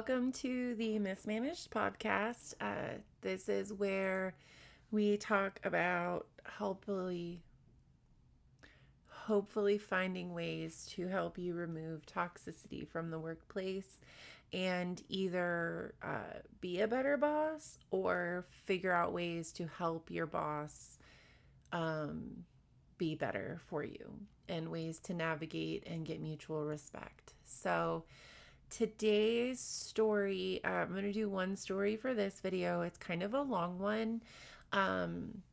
welcome to the Mismanaged podcast. This is where we talk about hopefully finding ways to help you remove toxicity from the workplace and either be a better boss or figure out ways to help your boss um, be better for you and ways to navigate and get mutual respect. So, today's story, I'm going to do one story for this video. It's kind of a long one. Um,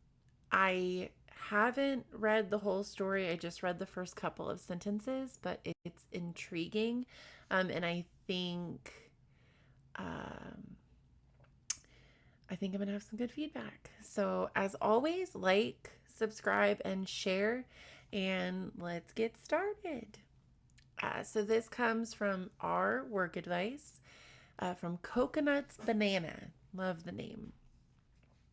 I haven't read the whole story. I just read the first couple of sentences, but it's intriguing. And um, I think I'm going to have some good feedback. So, as always, like, subscribe, and share. And let's get started. So this comes from our work advice from Coconuts Banana. Love the name.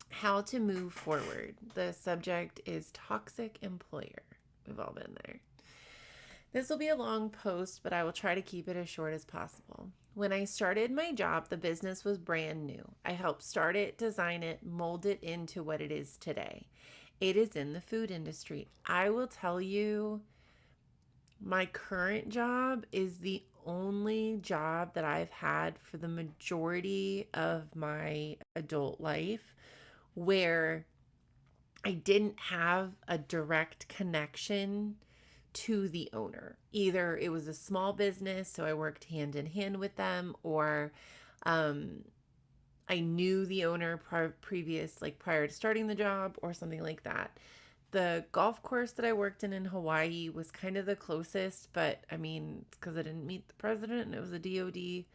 How to move forward. The subject is toxic employer. We've all been there. This will be a long post, but I will try to keep it as short as possible. When I started my job, the business was brand new. I helped start it, design it, mold it into what it is today. It is in the food industry. I will tell you, my current job is the only job that I've had for the majority of my adult life where I didn't have a direct connection to the owner. Either it was a small business, so I worked hand in hand with them, or um, I knew the owner prior to starting the job, or something like that. The golf course that I worked in Hawaii was kind of the closest, but I mean, it's because I didn't meet the president and it was a DOD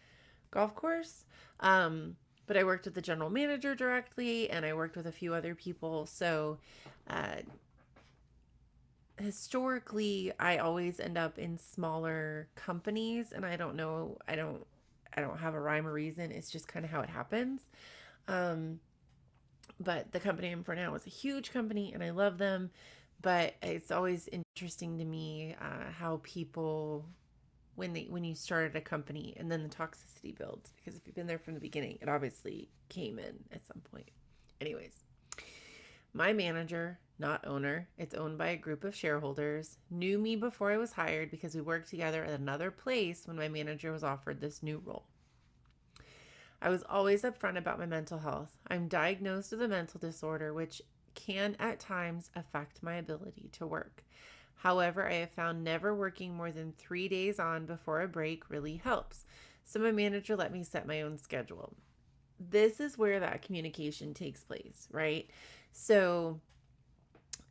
golf course. But I worked with the general manager directly and I worked with a few other people. So, uh, historically, I always end up in smaller companies, and I don't have a rhyme or reason. It's just kind of how it happens. Um, but the company I'm for now is a huge company and I love them. But it's always interesting to me how people when you started a company and then the toxicity builds, because if you've been there from the beginning, it obviously came in at some point. Anyways, my manager, not owner, it's owned by a group of shareholders, knew me before I was hired because we worked together at another place when my manager was offered this new role. I was always upfront about my mental health. I'm diagnosed with a mental disorder, which can at times affect my ability to work. However, I have found never working more than 3 days on before a break really helps. So my manager let me set my own schedule. This is where that communication takes place, right? So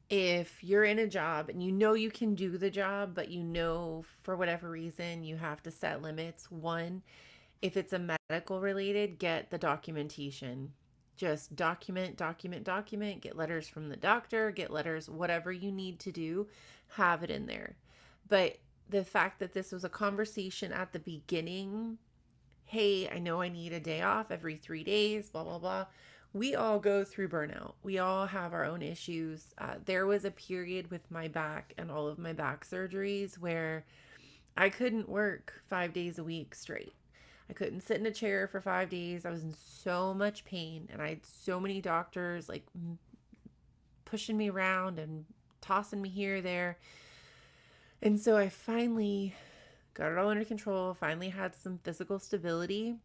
if you're in a job and you know you can do the job, but you know for whatever reason you have to set limits, one, if it's a medical related, get the documentation. Just document, get letters from the doctor, get letters, whatever you need to do, have it in there. But the fact that this was a conversation at the beginning, hey, I know I need a day off every 3 days, blah, blah, blah. We all go through burnout. We all have our own issues. There was a period with my back and all of my back surgeries where I couldn't work 5 days a week straight. I couldn't sit in a chair for 5 days. I was in so much pain, and I had so many doctors like pushing me around and tossing me here, there. And so I finally got it all under control, finally had some physical stability,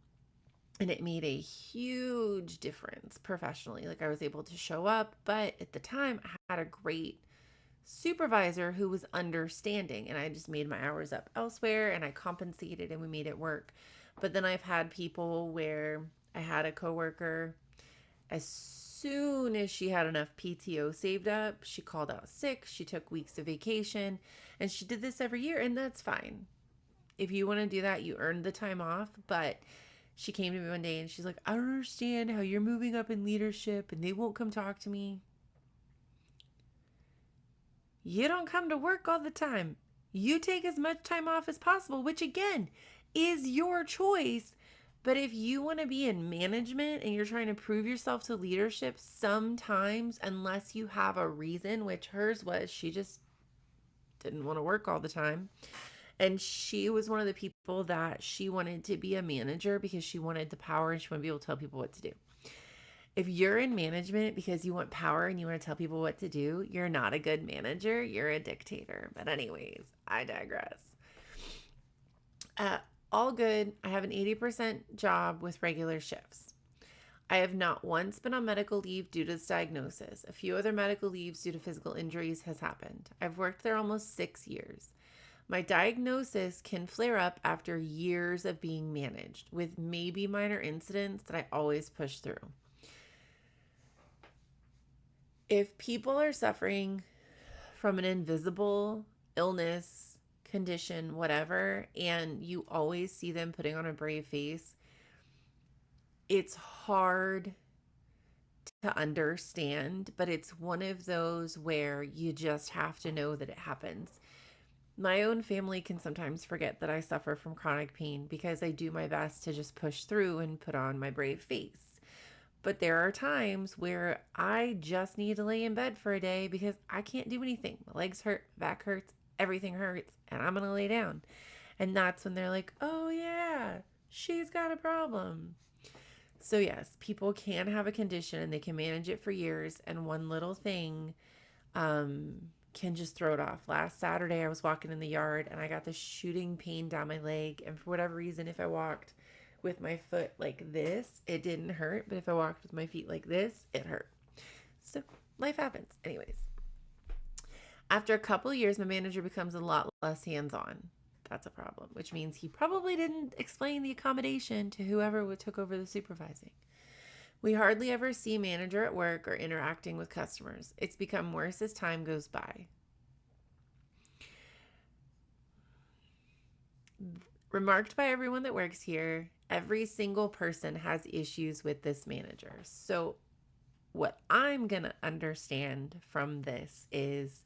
and it made a huge difference professionally. Like, I was able to show up, but at the time, I had a great supervisor who was understanding, and I just made my hours up elsewhere and I compensated and we made it work. But then I've had people where I had a coworker, as soon as she had enough PTO saved up, she called out sick, she took weeks of vacation, and she did this every year, and that's fine. If you want to do that, you earned the time off. But she came to me one day and she's like, I don't understand how you're moving up in leadership and they won't come talk to me. You don't come to work all the time. You take as much time off as possible, which again is your choice. But if you want to be in management and you're trying to prove yourself to leadership, sometimes, unless you have a reason, which hers was, she just didn't want to work all the time. And she was one of the people that she wanted to be a manager because she wanted the power and she wanted to be able to tell people what to do. If you're in management because you want power and you want to tell people what to do, you're not a good manager. You're a dictator. But, anyways, I digress. Uh, all good. I have an 80% job with regular shifts. I have not once been on medical leave due to this diagnosis. A few other medical leaves due to physical injuries has happened. I've worked there almost 6 years. My diagnosis can flare up after years of being managed, with maybe minor incidents that I always push through. If people are suffering from an invisible illness, condition, whatever, and you always see them putting on a brave face, it's hard to understand, but it's one of those where you just have to know that it happens. My own family can sometimes forget that I suffer from chronic pain because I do my best to just push through and put on my brave face. But there are times where I just need to lay in bed for a day because I can't do anything. My legs hurt, my back hurts, everything hurts, and I'm going to lay down. And that's when they're like, oh, yeah, she's got a problem. So, yes, people can have a condition and they can manage it for years, and one little thing can just throw it off. Last Saturday, I was walking in the yard and I got this shooting pain down my leg. And for whatever reason, if I walked with my foot like this, it didn't hurt. But if I walked with my feet like this, it hurt. So, life happens. Anyways, after a couple of years, my manager becomes a lot less hands on. That's a problem, which means he probably didn't explain the accommodation to whoever took over the supervising. We hardly ever see manager at work or interacting with customers. It's become worse as time goes by. Remarked by everyone that works here, every single person has issues with this manager. So what I'm going to understand from this is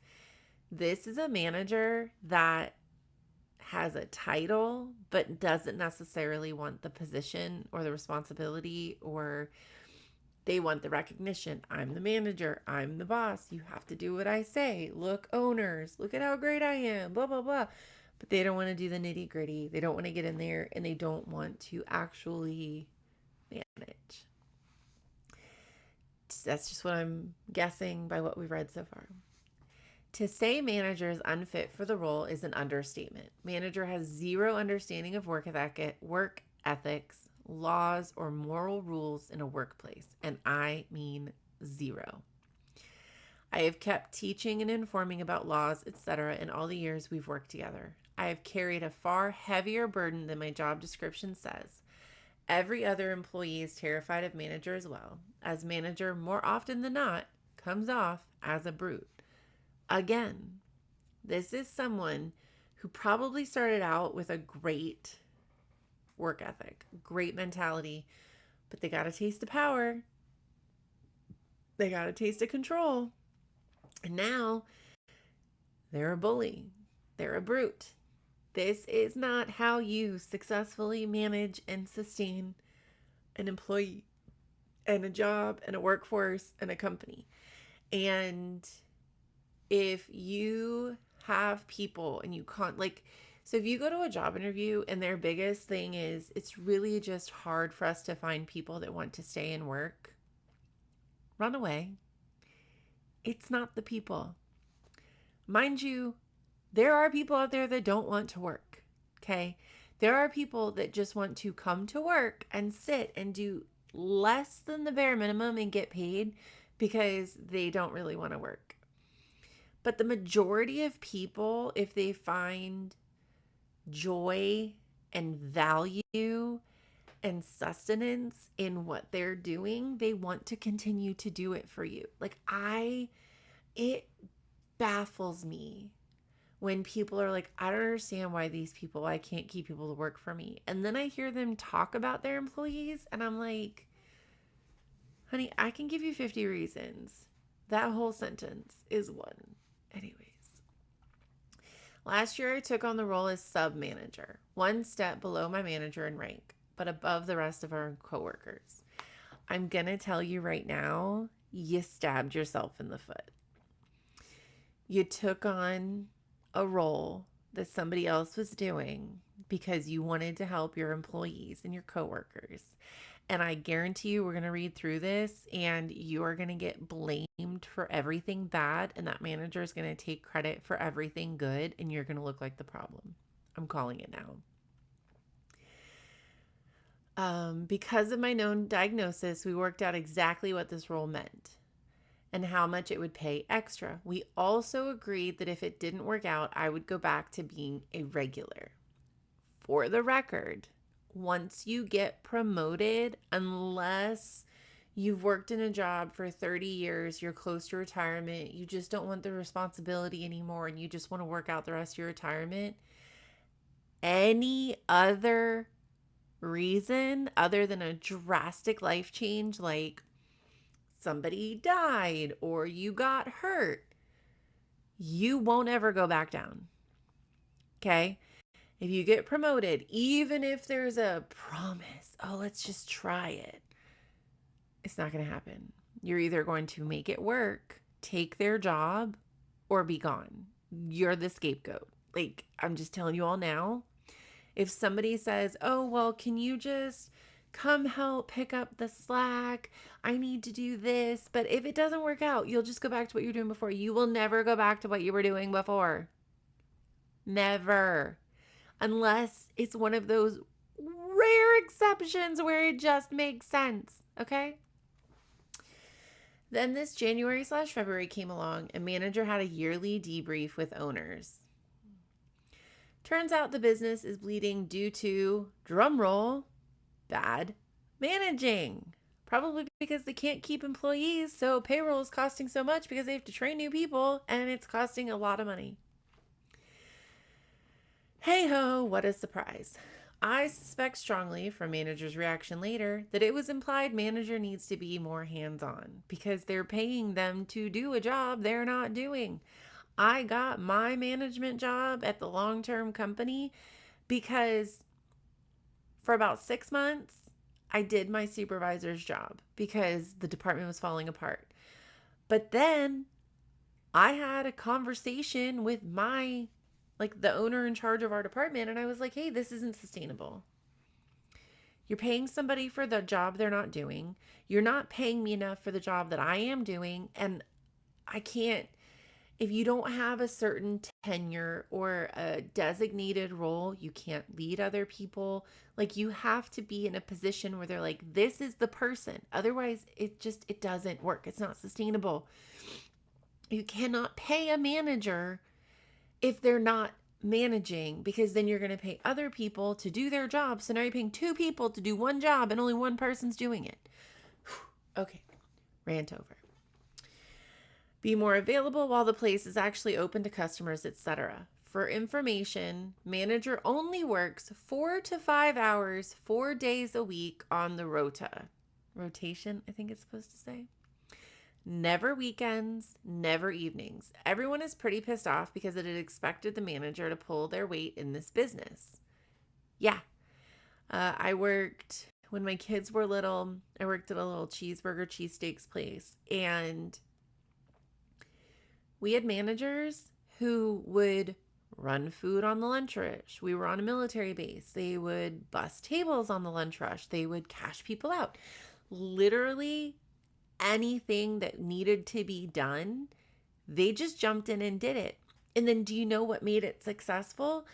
a manager that has a title but doesn't necessarily want the position or the responsibility, or they want the recognition. I'm the manager. I'm the boss. You have to do what I say. Look, owners, look at how great I am, blah, blah, blah. But they don't want to do the nitty gritty. They don't want to get in there and they don't want to actually manage. That's just what I'm guessing by what we've read so far. To say manager is unfit for the role is an understatement. Manager has zero understanding of work ethics, laws, or moral rules in a workplace, and I mean zero. I have kept teaching and informing about laws, etc. in all the years we've worked together. I have carried a far heavier burden than my job description says. Every other employee is terrified of manager as well, as manager, more often than not, comes off as a brute. Again, this is someone who probably started out with a great work ethic, great mentality, but they got a taste of power. They got a taste of control. And now they're a bully. They're a brute. This is not how you successfully manage and sustain an employee and a job and a workforce and a company. And if you have people and you can't, so if you go to a job interview and their biggest thing is it's really just hard for us to find people that want to stay and work, run away. It's not the people. Mind you, there are people out there that don't want to work, okay? There are people that just want to come to work and sit and do less than the bare minimum and get paid because they don't really want to work. But the majority of people, if they find joy and value and sustenance in what they're doing, they want to continue to do it for you. It baffles me when people are like, I don't understand why I can't keep people to work for me. And then I hear them talk about their employees and I'm like, honey, I can give you 50 reasons. That whole sentence is one. Anyways, last year I took on the role as sub-manager, one step below my manager in rank, but above the rest of our coworkers. I'm going to tell you right now, you stabbed yourself in the foot. You took on a role that somebody else was doing because you wanted to help your employees and your coworkers. And I guarantee you, we're going to read through this and you are going to get blamed for everything bad. And that manager is going to take credit for everything good. And you're going to look like the problem. I'm calling it now. Because of my known diagnosis, we worked out exactly what this role meant and how much it would pay extra. We also agreed that if it didn't work out, I would go back to being a regular. For the record, once you get promoted, unless you've worked in a job for 30 years, you're close to retirement, you just don't want the responsibility anymore, and you just want to work out the rest of your retirement, any other reason other than a drastic life change, like somebody died or you got hurt, you won't ever go back down. Okay? If you get promoted, even if there's a promise, oh, let's just try it, it's not going to happen. You're either going to make it work, take their job, or be gone. You're the scapegoat. Like, I'm just telling you all now. If somebody says, oh, well, can you just come help pick up the slack? I need to do this. But if it doesn't work out, you'll just go back to what you were doing before. You will never go back to what you were doing before. Never. Unless it's one of those rare exceptions where it just makes sense. Okay? Then this January/February came along, and manager had a yearly debrief with owners. Turns out the business is bleeding due to, drumroll, bad managing. Probably because they can't keep employees, so payroll is costing so much because they have to train new people, and it's costing a lot of money. Hey ho, what a surprise. I suspect strongly from manager's reaction later that it was implied manager needs to be more hands-on because they're paying them to do a job they're not doing. I got my management job at the long-term company because for about 6 months, I did my supervisor's job because the department was falling apart. But then I had a conversation with the owner in charge of our department, and I was like, hey, this isn't sustainable. You're paying somebody for the job they're not doing. You're not paying me enough for the job that I am doing. And I can't, if you don't have a certain tenure or a designated role, you can't lead other people. Like, you have to be in a position where they're like, this is the person. Otherwise, it doesn't work. It's not sustainable. You cannot pay a manager if they're not managing, because then you're going to pay other people to do their job. So now you're paying 2 people to do one job and only one person's doing it. Okay, rant over. Be more available while the place is actually open to customers, etc. For information, manager only works 4 to 5 hours, 4 days a week on the rota. Rotation, I think it's supposed to say. Never weekends, never evenings. Everyone is pretty pissed off because it had expected the manager to pull their weight in this business. Yeah. I worked, when my kids were little, I worked at a little cheeseburger, cheesesteaks place. And we had managers who would run food on the lunch rush. We were on a military base. They would bus tables on the lunch rush. They would cash people out. Literally anything that needed to be done, they just jumped in and did it. And then do you know what made it successful?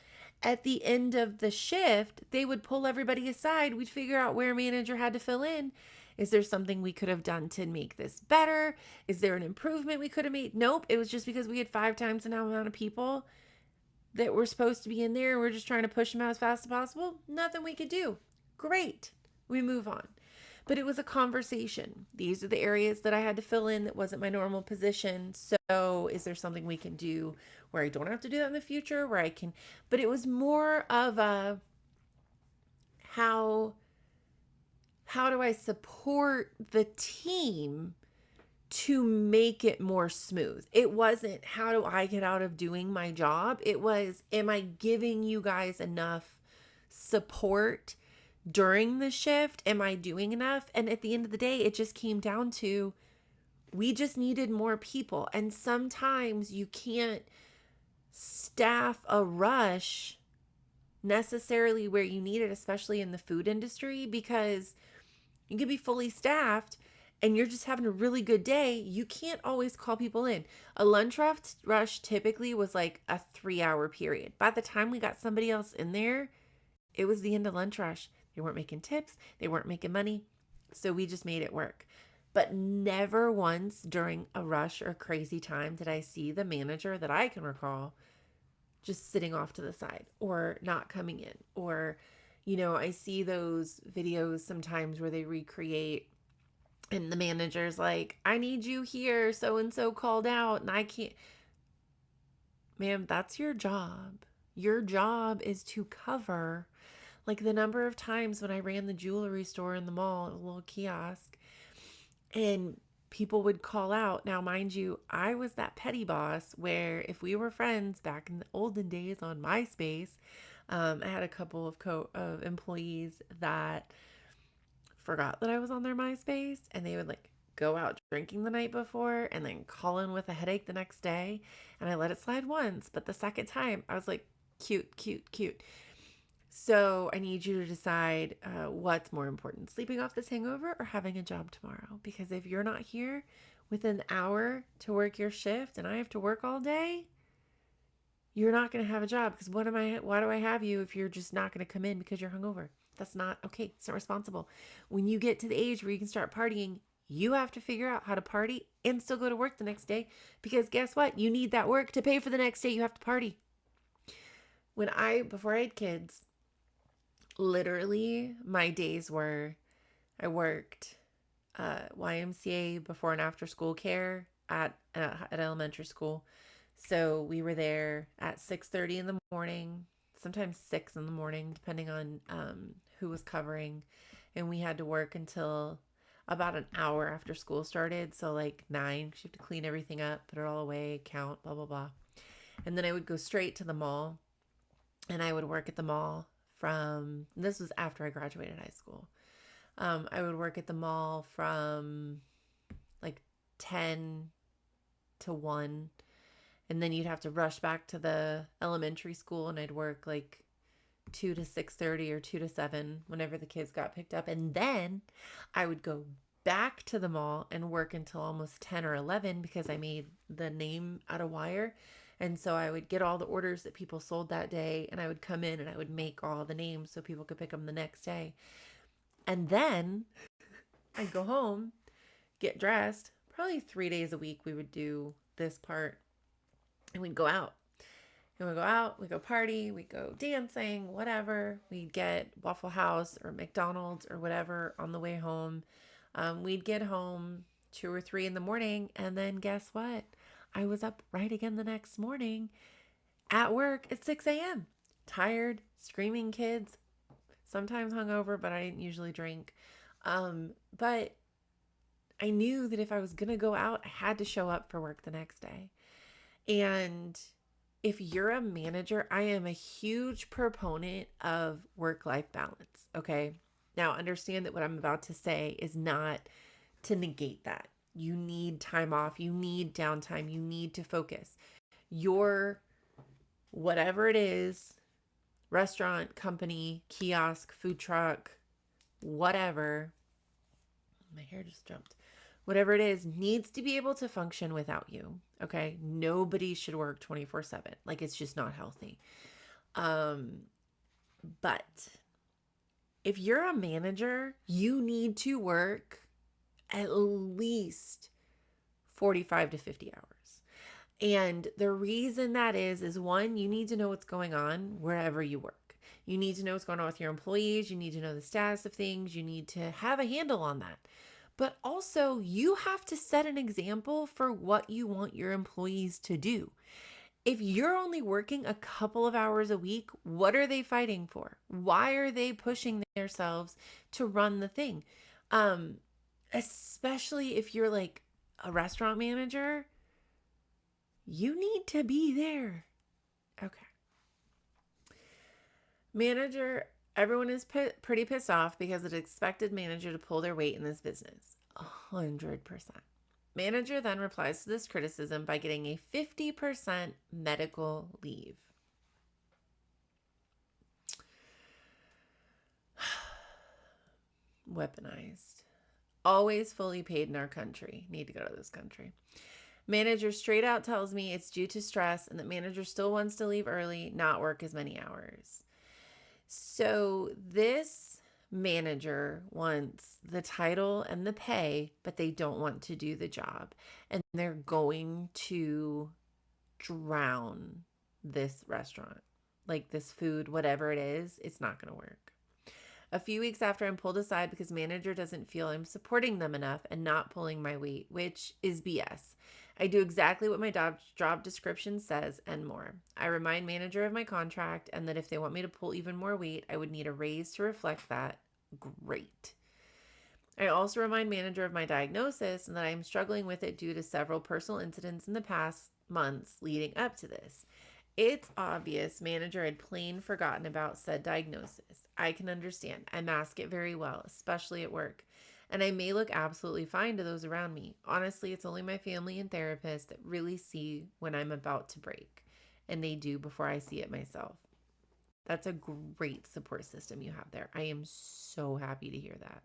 At the end of the shift, they would pull everybody aside. We'd figure out where manager had to fill in. Is there something we could have done to make this better? Is there an improvement we could have made? Nope. It was just because we had 5 times the amount of people that were supposed to be in there. We're just trying to push them out as fast as possible. Nothing we could do. Great. We move on. But it was a conversation. These are the areas that I had to fill in that wasn't my normal position. So is there something we can do where I don't have to do that in the future, where I can, but it was more of a, how do I support the team to make it more smooth? It wasn't, how do I get out of doing my job? It was, am I giving you guys enough support during the shift? Am I doing enough? And at the end of the day, it just came down to, we just needed more people. And sometimes you can't staff a rush necessarily where you need it, especially in the food industry, because you could be fully staffed and you're just having a really good day. You can't always call people in. A lunch rush typically was like a 3 hour period. By the time we got somebody else in there, it was the end of lunch rush. They weren't making tips, they weren't making money. So we just made it work. But never once during a rush or crazy time did I see the manager that I can recall just sitting off to the side or not coming in. Or, I see those videos sometimes where they recreate and the manager's like, I need you here. So and so called out and I can't. Ma'am, that's your job. Your job is to cover. Like the number of times when I ran the jewelry store in the mall, a little kiosk, and people would call out. Now, mind you, I was that petty boss where if we were friends back in the olden days on MySpace, I had a couple of employees that forgot that I was on their MySpace, and they would like go out drinking the night before and then call in with a headache the next day. And I let it slide once, but the second time I was like, cute, cute, cute. So I need you to decide what's more important, sleeping off this hangover or having a job tomorrow. Because if you're not here within an hour to work your shift and I have to work all day, you're not going to have a job. Because why do I have you if you're just not going to come in because you're hungover? That's not okay. It's not responsible. When you get to the age where you can start partying, you have to figure out how to party and still go to work the next day. Because guess what? You need that work to pay for the next day you have to party. Before I had kids, literally my days were I worked YMCA before and after school care at elementary school. So we were there at 6:30 in the morning, sometimes 6 in the morning, depending on who was covering, and we had to work until about an hour after school started. So like 9, 'cause you have to clean everything up, put it all away, count, blah blah blah, and then I would go straight to the mall, and I would work at the mall from this was after I graduated high school. I would work at the mall from like 10 to 1. And then you'd have to rush back to the elementary school and I'd work like 2 to 6:30 or 2 to 7 whenever the kids got picked up. And then I would go back to the mall and work until almost 10 or 11 because I made the name out of wire. And so I would get all the orders that people sold that day and I would come in and I would make all the names so people could pick them the next day. And then I'd go home, get dressed. Probably 3 days a week we would do this part. And we'd go out. And we'd go out, we'd go party, we'd go dancing, whatever. We'd get Waffle House or McDonald's or whatever on the way home. We'd get home 2 or 3 in the morning. And then guess what? I was up right again the next morning at work at 6 a.m. Tired, screaming kids, sometimes hungover, but I didn't usually drink. But I knew that if I was going to go out, I had to show up for work the next day. And if you're a manager, I am a huge proponent of work-life balance. Okay. Now, understand that what I'm about to say is not to negate that. You need time off. You need downtime. You need to focus. Your whatever it is, restaurant, company, kiosk, food truck, whatever. My hair just jumped. Whatever it is, needs to be able to function without you. Okay. Nobody should work 24/7. Like it's just not healthy. But if you're a manager, you need to work at least 45 to 50 hours. And the reason that is one, you need to know what's going on wherever you work. You need to know what's going on with your employees. You need to know the status of things. You need to have a handle on that. But also, you have to set an example for what you want your employees to do. If you're only working a couple of hours a week, what are they fighting for? Why are they pushing themselves to run the thing? Especially if you're like a restaurant manager, you need to be there. Okay. Manager, everyone is pretty pissed off because it expected manager to pull their weight in this business. 100%. Manager then replies to this criticism by getting a 50% medical leave. Weaponized. Always fully paid in our country. Need to go to this country. Manager straight out tells me it's due to stress and that manager still wants to leave early, not work as many hours. So this manager wants the title and the pay, but they don't want to do the job. And they're going to drown this restaurant. Like this food, whatever it is, it's not going to work. A few weeks after, I'm pulled aside because manager doesn't feel I'm supporting them enough and not pulling my weight, which is BS. I do exactly what my job description says and more. I remind manager of my contract and that if they want me to pull even more weight, I would need a raise to reflect that. Great. I also remind manager of my diagnosis and that I am struggling with it due to several personal incidents in the past months leading up to this. It's obvious manager had plain forgotten about said diagnosis. I can understand. I mask it very well, especially at work. And I may look absolutely fine to those around me. Honestly, it's only my family and therapist that really see when I'm about to break. And they do before I see it myself. That's a great support system you have there. I am so happy to hear that.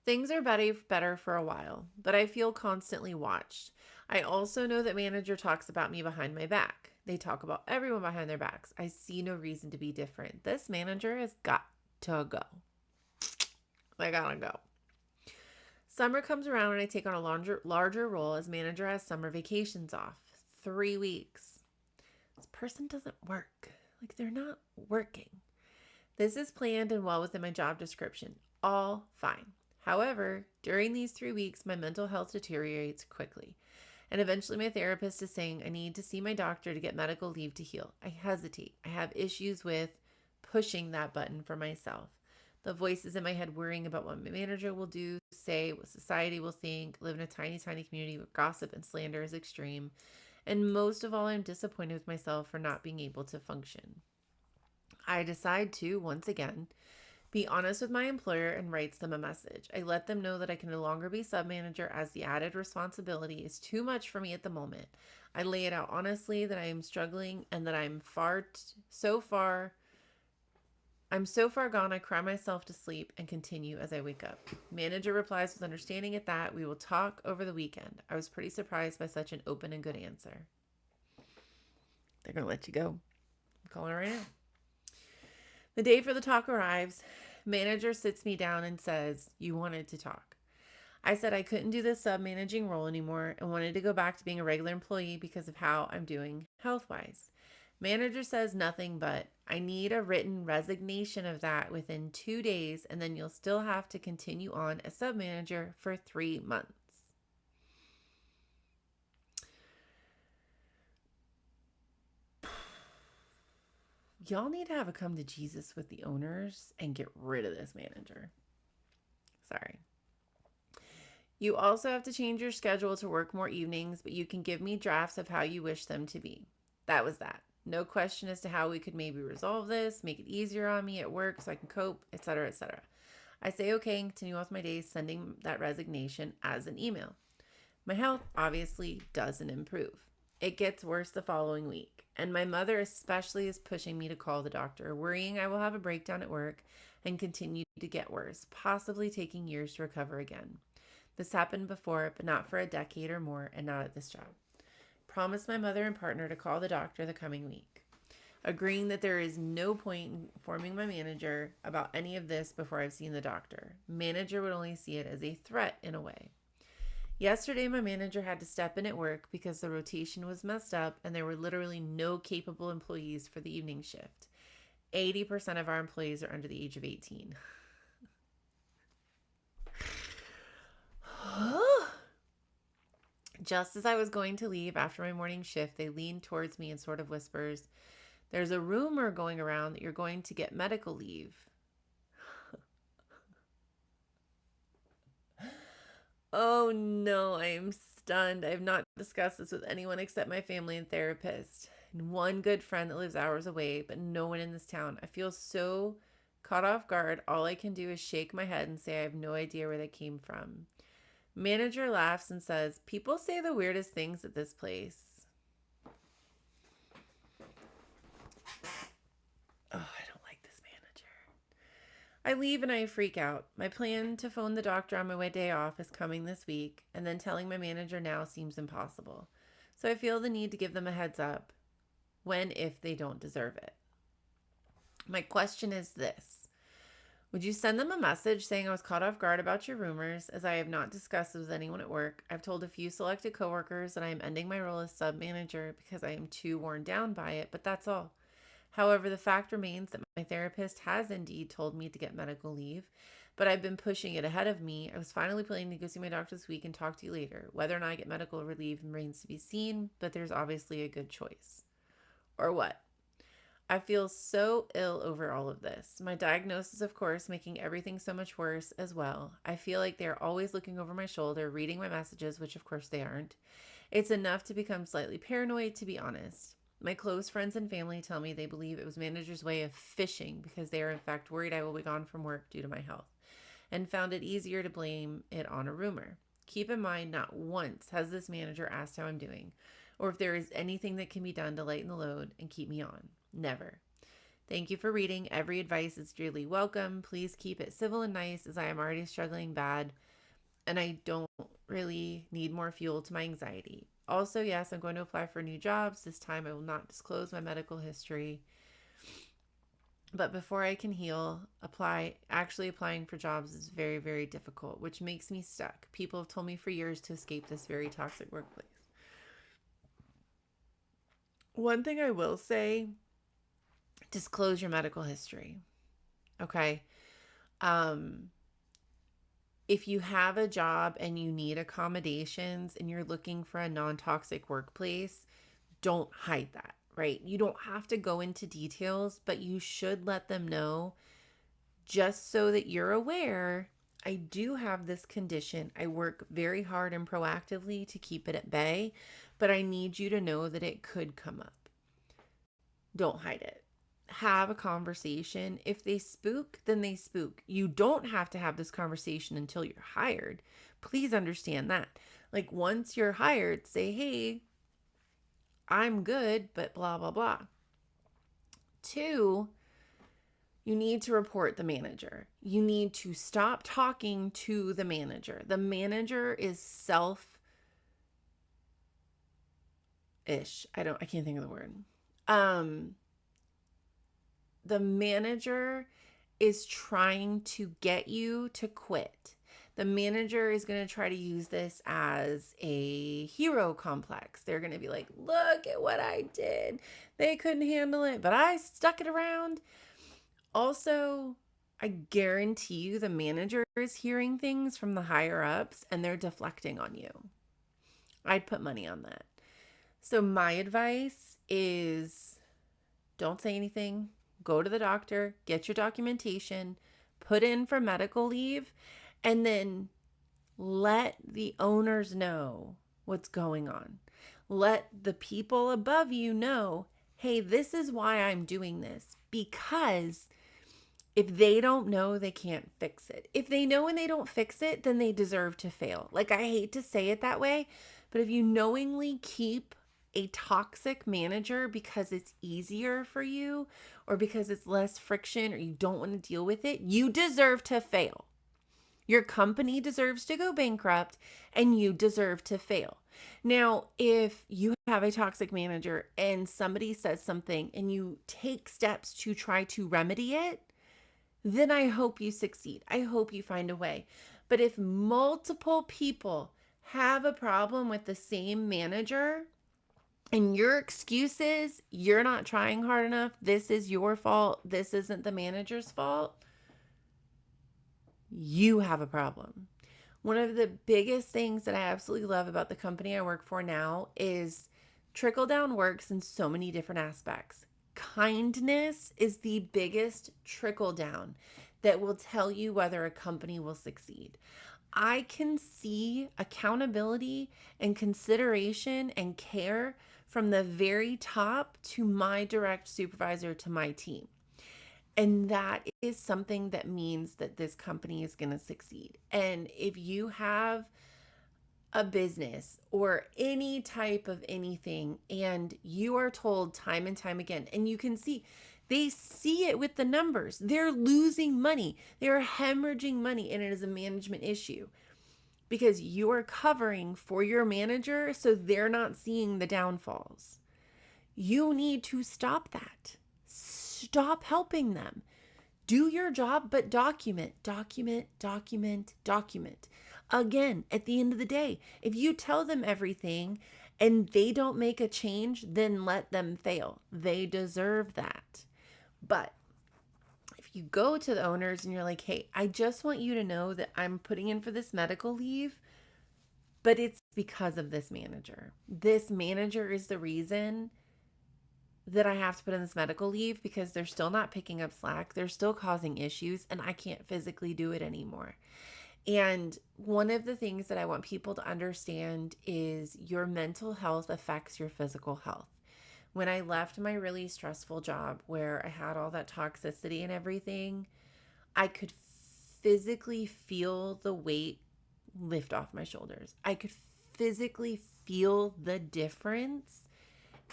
Things are better for a while, but I feel constantly watched. I also know that manager talks about me behind my back. They talk about everyone behind their backs. I see no reason to be different. This manager has got to go. I gotta go. Summer comes around and I take on a larger role as manager has summer vacations off. 3 weeks. This person doesn't work. Like they're not working. This is planned and well within my job description. All fine. However, during these 3 weeks, my mental health deteriorates quickly. And eventually my therapist is saying I need to see my doctor to get medical leave to heal. I hesitate. I have issues with pushing that button for myself. The voices in my head worrying about what my manager will do, say, what society will think, live in a tiny, tiny community where gossip and slander is extreme. And most of all, I'm disappointed with myself for not being able to function. I decide to, once again, be honest with my employer and writes them a message. I let them know that I can no longer be sub-manager as the added responsibility is too much for me at the moment. I lay it out honestly that I am struggling and that I'm so far gone I cry myself to sleep and continue as I wake up. Manager replies with understanding at that. We will talk over the weekend. I was pretty surprised by such an open and good answer. They're going to let you go. I'm calling her right now. The day for the talk arrives. Manager sits me down and says, "You wanted to talk." I said I couldn't do this sub-managing role anymore and wanted to go back to being a regular employee because of how I'm doing health-wise. Manager says nothing but, "I need a written resignation of that within 2 days and then you'll still have to continue on as sub-manager for 3 months." Y'all need to have a come to Jesus with the owners and get rid of this manager. Sorry. You also have to change your schedule to work more evenings, but you can give me drafts of how you wish them to be. That was that. No question as to how we could maybe resolve this, make it easier on me at work so I can cope, etc., etc. I say okay and continue with my days sending that resignation as an email. My health obviously doesn't improve. It gets worse the following week, and my mother especially is pushing me to call the doctor, worrying I will have a breakdown at work and continue to get worse, possibly taking years to recover again. This happened before, but not for a decade or more, and not at this job. Promised my mother and partner to call the doctor the coming week, agreeing that there is no point in informing my manager about any of this before I've seen the doctor. Manager would only see it as a threat in a way. Yesterday, my manager had to step in at work because the rotation was messed up and there were literally no capable employees for the evening shift. 80% of our employees are under the age of 18. Just as I was going to leave after my morning shift, they leaned towards me and sort of whispers, "There's a rumor going around that you're going to get medical leave." Oh no, I am stunned. I have not discussed this with anyone except my family and therapist, and one good friend that lives hours away, but no one in this town. I feel so caught off guard. All I can do is shake my head and say I have no idea where that came from. Manager laughs and says, "People say the weirdest things at this place." Oh, I don't like this manager. I leave and I freak out. My plan to phone the doctor on my day off is coming this week, and then telling my manager now seems impossible. So I feel the need to give them a heads up when if they don't deserve it. My question is this: would you send them a message saying I was caught off guard about your rumors, as I have not discussed with anyone at work? I've told a few selected coworkers that I am ending my role as sub manager because I am too worn down by it, but that's all. However, the fact remains that my therapist has indeed told me to get medical leave, but I've been pushing it ahead of me. I was finally planning to go see my doctor this week and talk to you later. Whether or not I get medical leave remains to be seen, but there's obviously a good choice. Or what? I feel so ill over all of this. My diagnosis, of course, making everything so much worse as well. I feel like they're always looking over my shoulder, reading my messages, which of course they aren't. It's enough to become slightly paranoid, to be honest. My close friends and family tell me they believe it was manager's way of fishing because they are in fact worried I will be gone from work due to my health, and found it easier to blame it on a rumor. Keep in mind, not once has this manager asked how I'm doing, or if there is anything that can be done to lighten the load and keep me on. Never. Thank you for reading. Every advice is dearly welcome. Please keep it civil and nice, as I am already struggling bad and I don't really need more fuel to my anxiety. Also, yes, I'm going to apply for new jobs. This time I will not disclose my medical history. But before I can heal, applying for jobs is very, very difficult, which makes me stuck. People have told me for years to escape this very toxic workplace. One thing I will say, disclose your medical history. Okay. If you have a job and you need accommodations and you're looking for a non-toxic workplace, don't hide that, right? You don't have to go into details, but you should let them know, just so that you're aware. I do have this condition. I work very hard and proactively to keep it at bay, but I need you to know that it could come up. Don't hide it. Have a conversation. If they spook, then they spook. You don't have to have this conversation until you're hired. Please understand that. Like, once you're hired, say, "Hey, I'm good, but blah, blah, blah." 2, you need to report the manager. You need to stop talking to the manager. The manager is self-ish. I can't think of the word. The manager is trying to get you to quit. The manager is going to try to use this as a hero complex. They're going to be like, "Look at what I did. They couldn't handle it, but I stuck it around." Also, I guarantee you the manager is hearing things from the higher ups and they're deflecting on you. I'd put money on that. So my advice is, don't say anything. Go to the doctor, get your documentation, put in for medical leave, and then let the owners know what's going on. Let the people above you know, "Hey, this is why I'm doing this." Because if they don't know, they can't fix it. If they know and they don't fix it, then they deserve to fail. Like, I hate to say it that way, but if you knowingly keep a toxic manager because it's easier for you, or because it's less friction, or you don't want to deal with it, you deserve to fail. Your company deserves to go bankrupt and you deserve to fail. Now, if you have a toxic manager and somebody says something and you take steps to try to remedy it, then I hope you succeed. I hope you find a way. But if multiple people have a problem with the same manager, and your excuse is you're not trying hard enough, this is your fault, this isn't the manager's fault, you have a problem. One of the biggest things that I absolutely love about the company I work for now is trickle down works in so many different aspects. Kindness is the biggest trickle down that will tell you whether a company will succeed. I can see accountability and consideration and care from the very top to my direct supervisor to my team. And that is something that means that this company is going to succeed. And if you have a business or any type of anything, and you are told time and time again, and you can see, they see it with the numbers. They're losing money. They're hemorrhaging money, and it is a management issue because you are covering for your manager so they're not seeing the downfalls. You need to stop that. Stop helping them. Do your job, but document, document, document, document. Again, at the end of the day, if you tell them everything and they don't make a change, then let them fail. They deserve that. But if you go to the owners and you're like, hey, I just want you to know that I'm putting in for this medical leave, but it's because of this manager. This manager is the reason that I have to put in this medical leave because they're still not picking up slack. They're still causing issues, and I can't physically do it anymore. And one of the things that I want people to understand is your mental health affects your physical health. When I left my really stressful job where I had all that toxicity and everything, I could physically feel the weight lift off my shoulders. I could physically feel the difference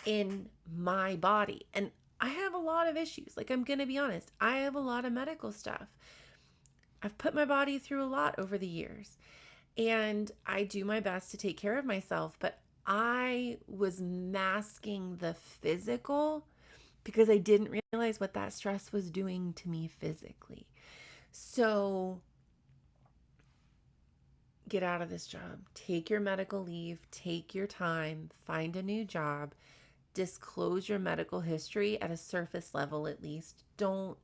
in my body. And I have a lot of issues. Like, I'm going to be honest, I have a lot of medical stuff. I've put my body through a lot over the years, and I do my best to take care of myself, but I was masking the physical because I didn't realize what that stress was doing to me physically. So get out of this job, take your medical leave, take your time, find a new job, disclose your medical history at a surface level at least. Don't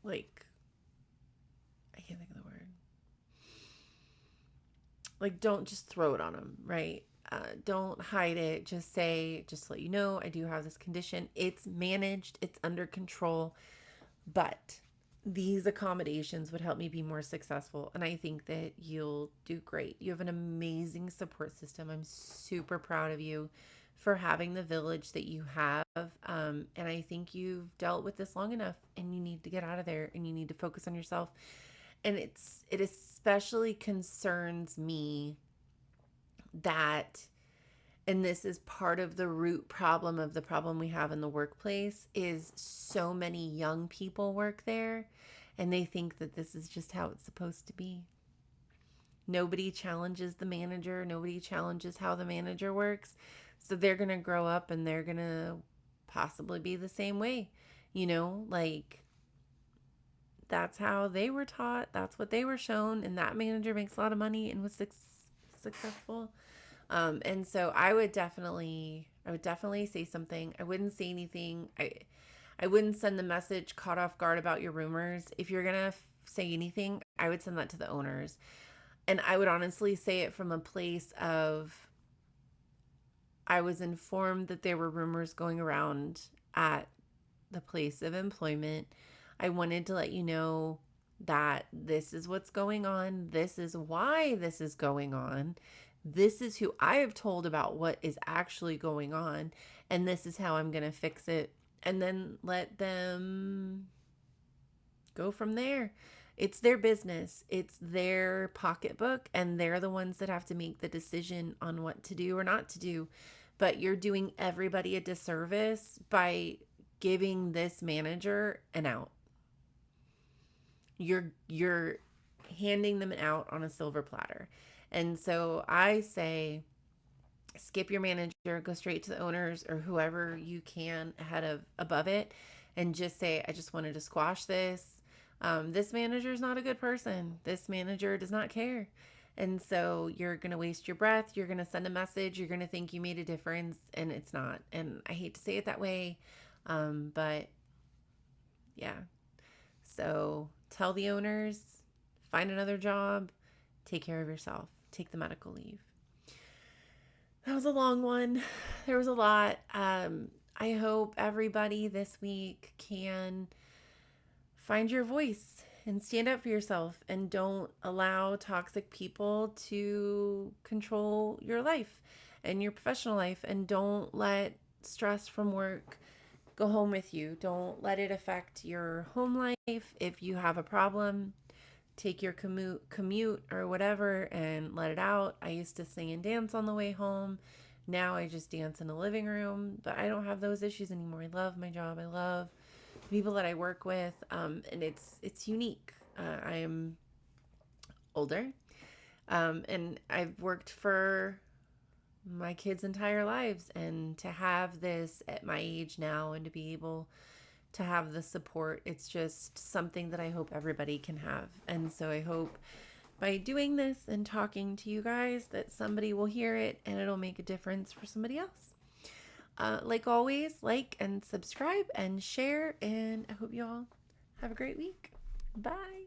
like, I can't think of the word. Like, don't just throw it on them, right? Don't hide it. Just say, just to let you know, I do have this condition. It's managed, it's under control, but these accommodations would help me be more successful. And I think that you'll do great. You have an amazing support system. I'm super proud of you for having the village that you have. And I think you've dealt with this long enough, and you need to get out of there and you need to focus on yourself. And it especially concerns me that, and this is part of the root problem of the problem we have in the workplace, is so many young people work there and they think that this is just how it's supposed to be. Nobody challenges the manager, nobody challenges how the manager works. So they're going to grow up and they're going to possibly be the same way. Like, that's how they were taught, that's what they were shown, and that manager makes a lot of money and was successful. And so I would definitely say something. I wouldn't say anything. I wouldn't send the message caught off guard about your rumors. If you're going to say anything, I would send that to the owners. And I would honestly say it from a place of, I was informed that there were rumors going around at the place of employment. I wanted to let you know that this is what's going on. This is why this is going on. This is who I have told about what is actually going on. And this is how I'm going to fix it. And then let them go from there. It's their business, it's their pocketbook, and they're the ones that have to make the decision on what to do or not to do. But you're doing everybody a disservice by giving this manager an out. You're handing them out on a silver platter. And so I say, skip your manager, go straight to the owners or whoever you can ahead of above it, and just say, I just wanted to squash this. This manager is not a good person. This manager does not care. And so you're going to waste your breath. You're going to send a message. You're going to think you made a difference, and it's not. And I hate to say it that way. But yeah. So tell the owners, find another job, take care of yourself, take the medical leave. That was a long one. There was a lot. I hope everybody this week can find your voice and stand up for yourself, and don't allow toxic people to control your life and your professional life, and don't let stress from work go home with you. Don't let it affect your home life. If you have a problem, take your commute or whatever and let it out. I used to sing and dance on the way home. Now I just dance in the living room, but I don't have those issues anymore. I love my job. I love the people that I work with, and it's unique. I am older, and I've worked for my kids' entire lives, and to have this at my age now and to be able to have the support, it's just something that I hope everybody can have. And so I hope by doing this and talking to you guys that somebody will hear it and it'll make a difference for somebody else. Like always, like and subscribe and share, and I hope you all have a great week. Bye.